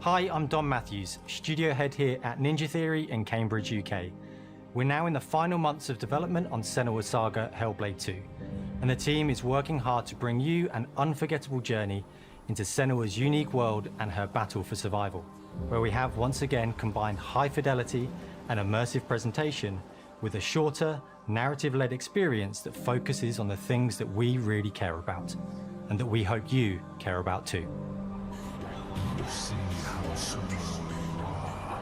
Hi, I'm Dom Matthews, studio head here at Ninja Theory in Cambridge, UK. We're now in the final months of development on Senua's Saga Hellblade 2, and the team is working hard to bring you an unforgettable journey into Senua's unique world and her battle for survival, where we have once again combined high fidelity and immersive presentation with a shorter, narrative-led experience that focuses on the things that we really care about, and that we hope you care about too. You see how small you are.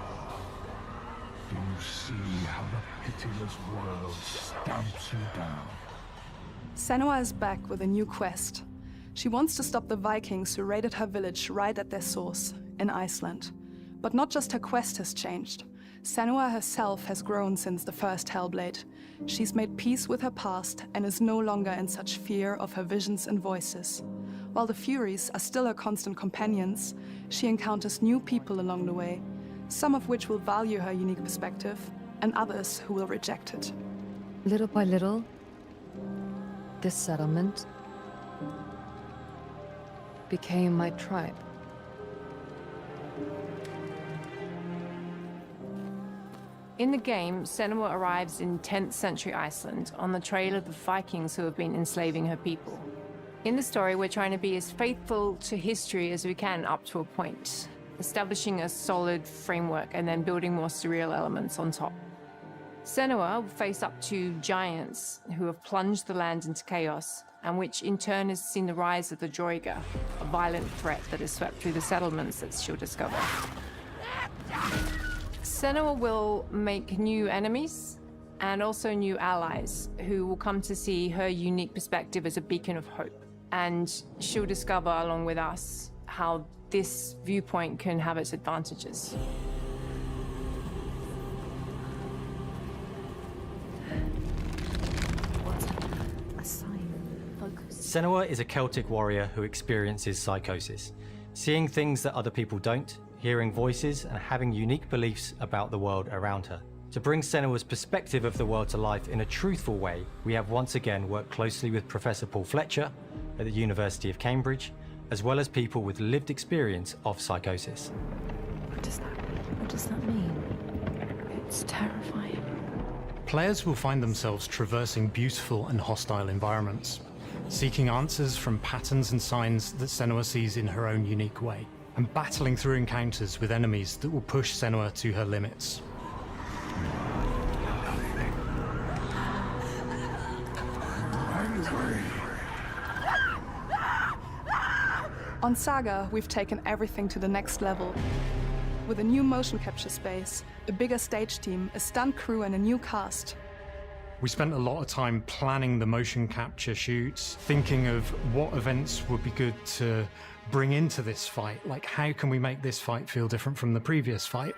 Do you see how the pitiless world stamps you down? Senua is back with a new quest. She wants to stop the Vikings who raided her village right at their source, in Iceland. But not just her quest has changed. Senua herself has grown since the first Hellblade. She's made peace with her past and is no longer in such fear of her visions and voices. While the Furies are still her constant companions, she encounters new people along the way, some of which will value her unique perspective, and others who will reject it. Little by little, this settlement became my tribe. In the game, Senua arrives in 10th century Iceland on the trail of the Vikings who have been enslaving her people. In the story, we're trying to be as faithful to history as we can up to a point, establishing a solid framework and then building more surreal elements on top. Senua will face up to giants who have plunged the land into chaos, and which in turn has seen the rise of the Droiga, a violent threat that has swept through the settlements that she'll discover. Senua will make new enemies and also new allies who will come to see her unique perspective as a beacon of hope. And she'll discover, along with us, how this viewpoint can have its advantages. Senua is a Celtic warrior who experiences psychosis, seeing things that other people don't, hearing voices, and having unique beliefs about the world around her. To bring Senua's perspective of the world to life in a truthful way, we have once again worked closely with Professor Paul Fletcher at the University of Cambridge, as well as people with lived experience of psychosis. What does that mean? What does that mean? It's terrifying. Players will find themselves traversing beautiful and hostile environments, seeking answers from patterns and signs that Senua sees in her own unique way, and battling through encounters with enemies that will push Senua to her limits. On Saga, we've taken everything to the next level. With a new motion capture space, a bigger stage team, a stunt crew, and a new cast. We spent a lot of time planning the motion capture shoots, thinking of what events would be good to bring into this fight. Like, how can we make this fight feel different from the previous fight?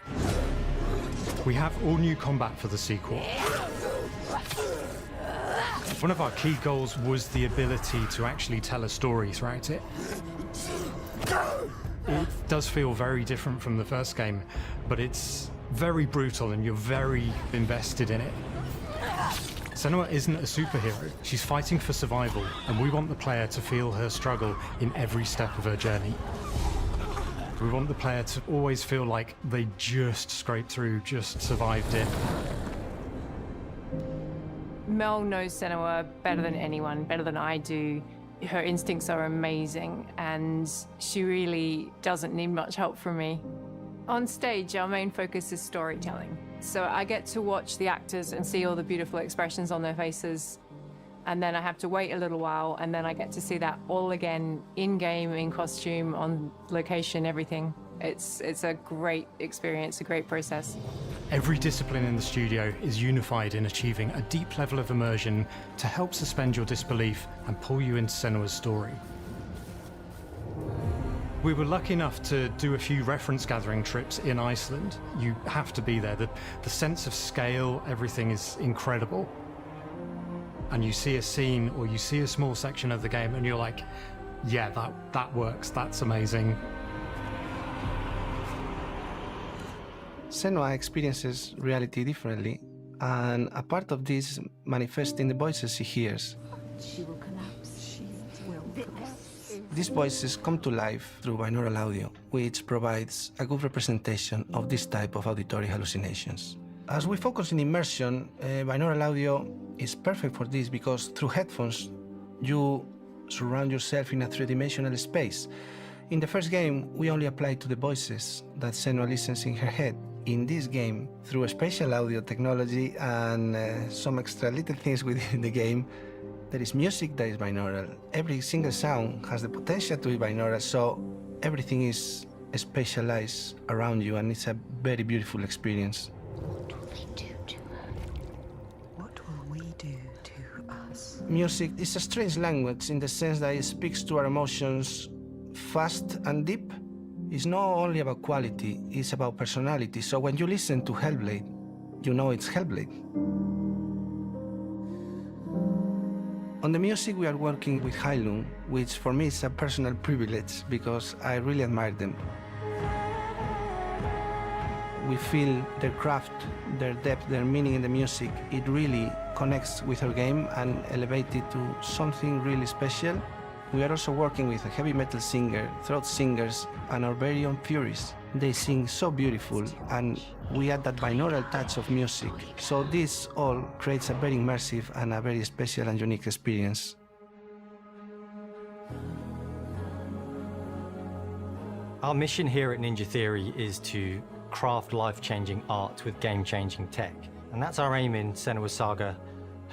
We have all new combat for the sequel. One of our key goals was the ability to actually tell a story throughout it. It does feel very different from the first game, but it's very brutal and you're very invested in it. Senua isn't a superhero. She's fighting for survival, and we want the player to feel her struggle in every step of her journey. We want the player to always feel like they just scraped through, just survived it. Mel knows Senua better than anyone, better than I do. Her instincts are amazing, and she really doesn't need much help from me. On stage, our main focus is storytelling. So I get to watch the actors and see all the beautiful expressions on their faces. And then I have to wait a little while, and then I get to see that all again, in-game, in costume, on location, everything. It's a great experience, a great process. Every discipline in the studio is unified in achieving a deep level of immersion to help suspend your disbelief and pull you into Senua's story. We were lucky enough to do a few reference gathering trips in Iceland. You have to be there. The sense of scale, everything is incredible. And you see a scene or you see a small section of the game and you're like, yeah, that works, that's amazing. Senua experiences reality differently, and a part of this manifests in the voices she hears. She will collapse. She will collapse. These voices come to life through binaural audio, which provides a good representation of this type of auditory hallucinations. As we focus in immersion, binaural audio is perfect for this because through headphones, you surround yourself in a three-dimensional space. In the first game, we only applied to the voices that Senua listens in her head. In this game, through a spatial audio technology and some extra little things within the game, there is music that is binaural. Every single sound has the potential to be binaural, so everything is spatialized around you, and it's a very beautiful experience. What will they do to her? What will we do to us? Music is a strange language in the sense that it speaks to our emotions fast and deep. It's not only about quality, it's about personality. So when you listen to Hellblade, you know it's Hellblade. On the music, we are working with Heilung, which for me is a personal privilege because I really admire them. We feel their craft, their depth, their meaning in the music. It really connects with our game and elevates it to something really special. We are also working with a heavy metal singer, throat singers, and our very own Furies. They sing so beautiful, and we add that binaural touch of music. So this all creates a very immersive and a very special and unique experience. Our mission here at Ninja Theory is to craft life-changing art with game-changing tech. And that's our aim in Senua Saga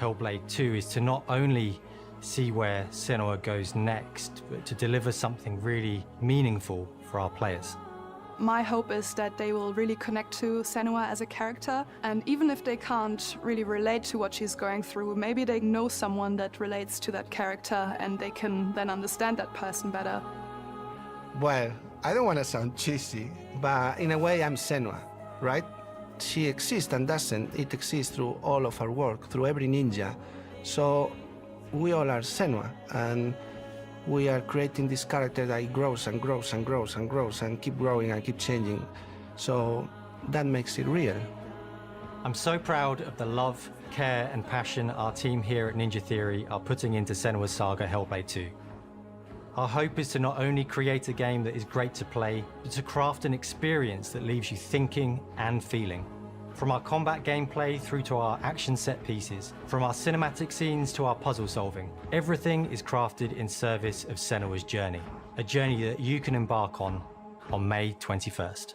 Hellblade 2, is to not only see where Senua goes next, but to deliver something really meaningful for our players. My hope is that they will really connect to Senua as a character, and even if they can't really relate to what she's going through, maybe they know someone that relates to that character and they can then understand that person better. Well, I don't want to sound cheesy, but in a way I'm Senua, right? She exists and doesn't. It exists through all of our work, through every ninja. So we all are Senua, and we are creating this character that grows and grows and grows and grows and keep growing and keep changing. So that makes it real. I'm so proud of the love, care, and passion our team here at Ninja Theory are putting into Senua Saga Hellblade 2. Our hope is to not only create a game that is great to play, but to craft an experience that leaves you thinking and feeling. From our combat gameplay through to our action set pieces, from our cinematic scenes to our puzzle solving, everything is crafted in service of Senua's journey, a journey that you can embark on May 21st.